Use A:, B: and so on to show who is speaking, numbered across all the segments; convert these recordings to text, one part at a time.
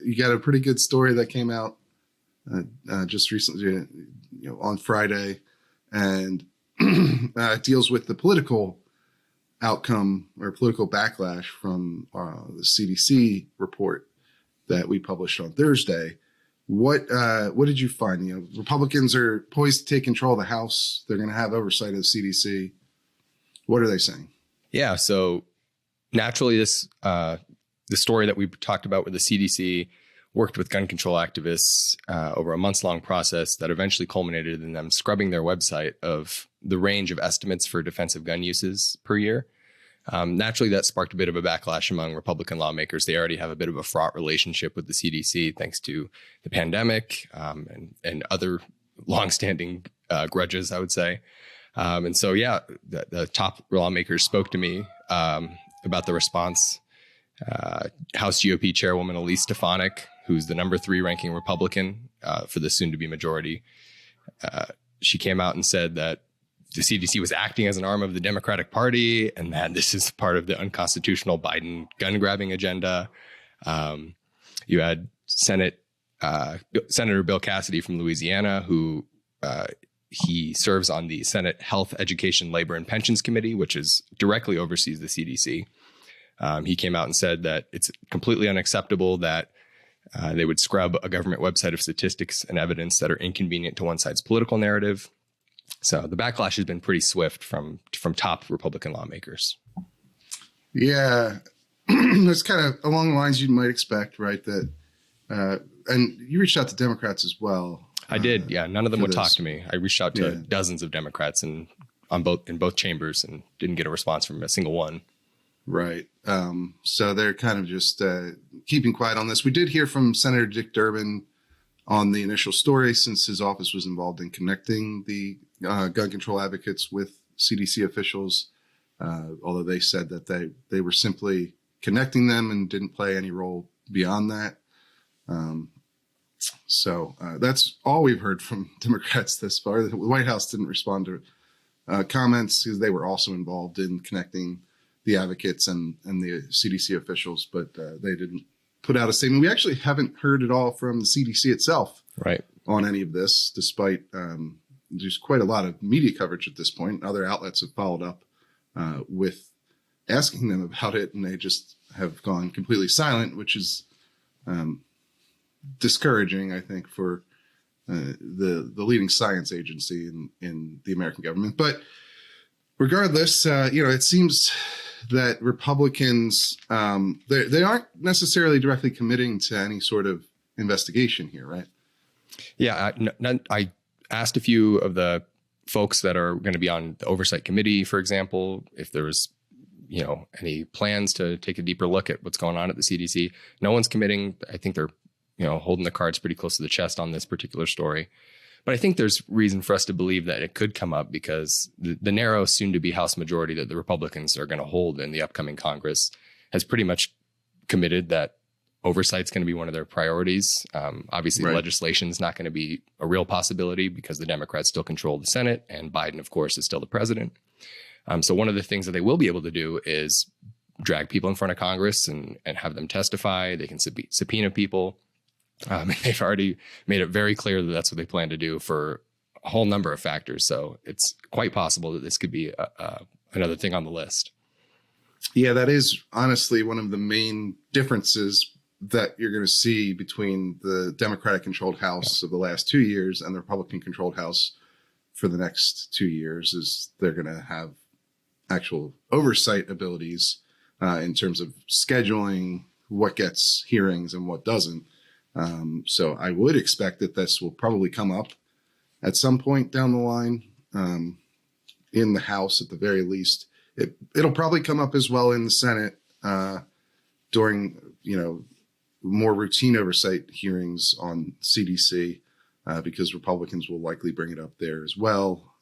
A: you got a pretty good story that came out just recently, on Friday, and it deals with the political outcome or political backlash from the CDC report that we published on Thursday. What did you find? Republicans are poised to take control of the House. They're going to have oversight of the CDC. What are they saying?
B: Yeah, so naturally, the story that we talked about with the CDC worked with gun control activists over a months-long process that eventually culminated in them scrubbing their website of the range of estimates for defensive gun uses per year. Naturally, that sparked a bit of a backlash among Republican lawmakers. They already have a bit of a fraught relationship with the CDC thanks to the pandemic and other longstanding grudges, I would say. And so, the top lawmakers spoke to me about the response. House GOP Chairwoman Elise Stefanik, who's the number 3 ranking Republican for the soon-to-be majority, she came out and said that the CDC was acting as an arm of the Democratic Party and that this is part of the unconstitutional Biden gun-grabbing agenda. You had Senator Bill Cassidy from Louisiana, who he serves on the Senate Health, Education, Labor, and Pensions Committee, which directly oversees the CDC. He came out and said that it's completely unacceptable that they would scrub a government website of statistics and evidence that are inconvenient to one side's political narrative. So the backlash has been pretty swift from top Republican lawmakers.
A: Yeah, that's kind of along the lines you might expect, right? That and you reached out to Democrats as well.
B: I did. Yeah, none of them would talk to me. I reached out to dozens of Democrats in both chambers and didn't get a response from a single one.
A: Right. So they're kind of just keeping quiet on this. We did hear from Senator Dick Durbin on the initial story, since his office was involved in connecting the gun control advocates with CDC officials, although they said that they were simply connecting them and didn't play any role beyond that. So that's all we've heard from Democrats this far. The White House didn't respond to comments because they were also involved in connecting the advocates and the CDC officials, but they didn't put out a statement. We actually haven't heard at all from the CDC itself on any of this, despite there's quite a lot of media coverage at this point. Other outlets have followed up with asking them about it, and they just have gone completely silent, which is discouraging, I think, for the leading science agency in the American government. But regardless, it seems that Republicans, they aren't necessarily directly committing to any sort of investigation here, right?
B: Yeah, I asked a few of the folks that are going to be on the oversight committee, for example, if there was, any plans to take a deeper look at what's going on at the CDC. No one's committing. I think they're, holding the cards pretty close to the chest on this particular story. But I think there's reason for us to believe that it could come up because the narrow soon-to-be House majority that the Republicans are going to hold in the upcoming Congress has pretty much committed that oversight's going to be one of their priorities. Obviously, legislation is not going to be a real possibility because the Democrats still control the Senate and Biden, of course, is still the president. So one of the things that they will be able to do is drag people in front of Congress and have them testify. They can subpoena people. They've already made it very clear that that's what they plan to do for a whole number of factors. So it's quite possible that this could be another thing on the list.
A: Yeah, that is honestly one of the main differences that you're going to see between the Democratic-controlled House of the last 2 years and the Republican-controlled House for the next 2 years is they're going to have actual oversight abilities in terms of scheduling what gets hearings and what doesn't. So I would expect that this will probably come up at some point down the line in the House at the very least. It'll probably come up as well in the Senate during, more routine oversight hearings on CDC because Republicans will likely bring it up there as well.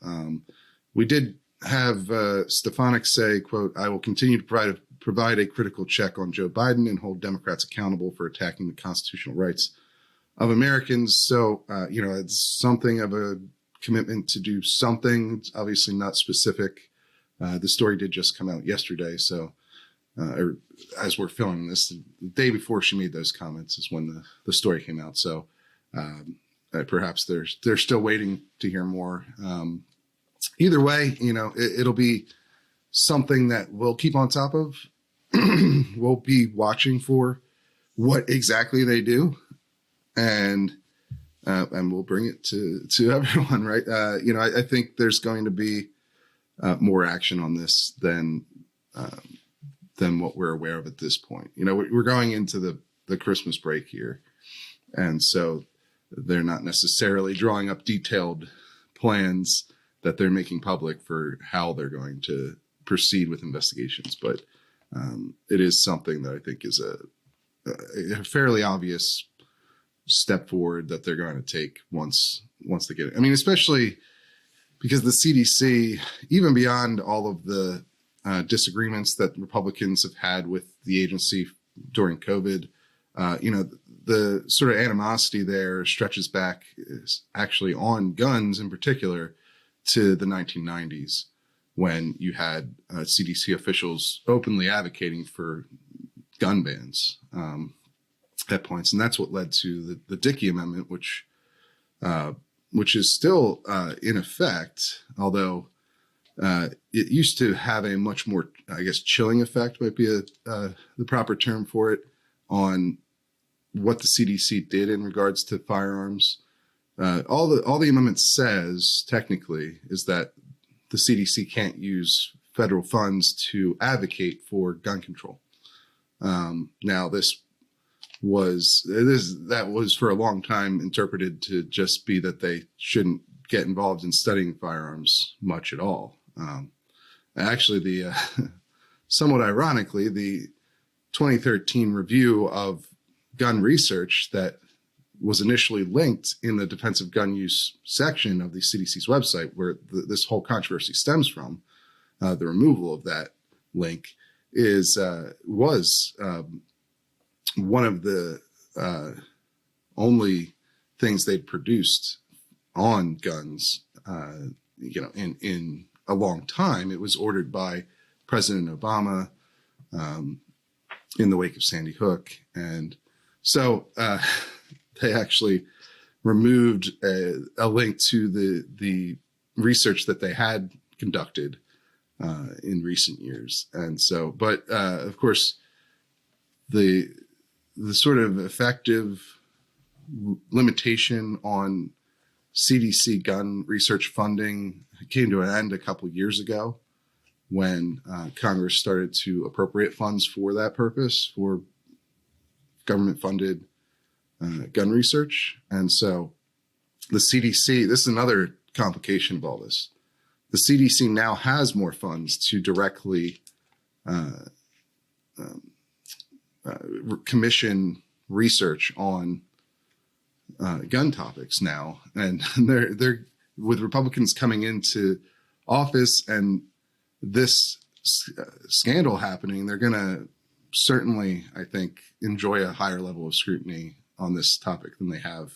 A: We did have Stefanik say, quote, "I will continue to provide a critical check on Joe Biden and hold Democrats accountable for attacking the constitutional rights of Americans." So, it's something of a commitment to do something. It's obviously not specific. The story did just come out yesterday. So or as we're filming this, the day before she made those comments is when the story came out. So perhaps they're still waiting to hear more. Either way, it'll be something that we'll keep on top of. We'll be watching for what exactly they do, and we'll bring it to everyone, right? I think there's going to be more action on this than what we're aware of at this point. We're going into the Christmas break here, and so they're not necessarily drawing up detailed plans that they're making public for how they're going to proceed with investigations. But it is something that I think is a fairly obvious step forward that they're going to take once they get it. I mean, especially because the CDC, even beyond all of the disagreements that Republicans have had with the agency during COVID, the sort of animosity there stretches back actually on guns in particular to the 1990s, when you had CDC officials openly advocating for gun bans at points. And that's what led to the Dickey Amendment, which is still in effect, although it used to have a much more, I guess, chilling effect might be the proper term for it, on what the CDC did in regards to firearms. All the amendment says technically is that the CDC can't use federal funds to advocate for gun control. Now, that was for a long time interpreted to just be that they shouldn't get involved in studying firearms much at all. Actually, somewhat ironically, the 2013 review of gun research that was initially linked in the defensive gun use section of the CDC's website, where this whole controversy stems from, the removal of that link was one of the only things they'd produced on guns, in a long time. It was ordered by President Obama in the wake of Sandy Hook, and so they actually removed a link to the research that they had conducted in recent years. And so, but of course, the sort of effective limitation on CDC gun research funding came to an end a couple years ago, when Congress started to appropriate funds for that purpose, for government-funded gun research. And so the CDC, this is another complication of all this. The CDC now has more funds to directly commission research on gun topics now. And they're with Republicans coming into office and this scandal happening, they're going to certainly, I think, enjoy a higher level of scrutiny on this topic than they have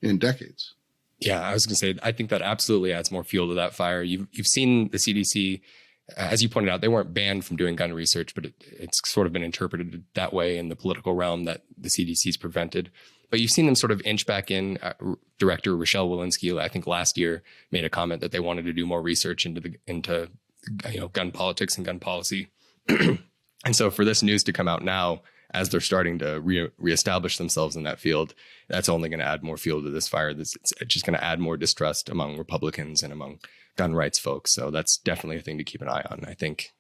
A: in decades.
B: Yeah, I was going to say, I think that absolutely adds more fuel to that fire. You've seen the CDC, as you pointed out, they weren't banned from doing gun research, but it's sort of been interpreted that way in the political realm, that the CDC's prevented. But you've seen them sort of inch back in. Director Rochelle Walensky, I think last year, made a comment that they wanted to do more research into gun politics and gun policy. And so for this news to come out now, as they're starting to reestablish themselves in that field, that's only going to add more fuel to this fire. It's just going to add more distrust among Republicans and among gun rights folks. So that's definitely a thing to keep an eye on. I think